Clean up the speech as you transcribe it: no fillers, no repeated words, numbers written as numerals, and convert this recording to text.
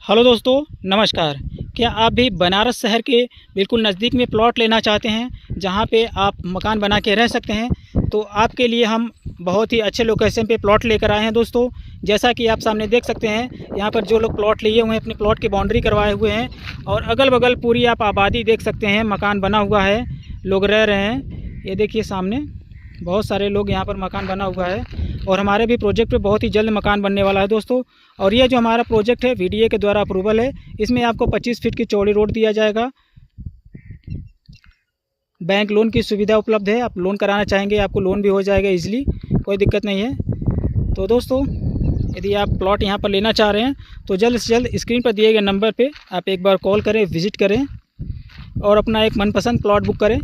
Hello दोस्तों, नमस्कार। क्या आप भी बनारस शहर के बिल्कुल नज़दीक में प्लॉट लेना चाहते हैं जहां पे आप मकान बना के रह सकते हैं? तो आपके लिए हम बहुत ही अच्छे लोकेशन पे प्लॉट लेकर आए हैं दोस्तों। जैसा कि आप सामने देख सकते हैं, यहां पर जो लोग प्लॉट लिए हुए हैं अपने प्लॉट की बाउंड्री करवाए हुए हैं और अगल-बगल पूरी आप आबादी देख सकते हैं, मकान बना हुआ है, लोग रह रहे हैं। ये देखिए सामने बहुत सारे लोग यहाँ पर मकान बना हुआ है और हमारे भी प्रोजेक्ट पे बहुत ही जल्द मकान बनने वाला है दोस्तों। और ये जो हमारा प्रोजेक्ट है VDA के द्वारा अप्रूवल है। इसमें आपको 25 फीट की चौड़ी रोड दिया जाएगा। बैंक लोन की सुविधा उपलब्ध है। आप लोन कराना चाहेंगे आपको लोन भी हो जाएगा इजीली, कोई दिक्कत नहीं है। तो दोस्तों, यदि आप प्लॉट यहाँ पर लेना चाह रहे हैं तो जल्द से जल्द स्क्रीन पर दिए गए नंबर पर आप एक बार कॉल करें, विज़िट करें और अपना एक मनपसंद प्लॉट बुक करें।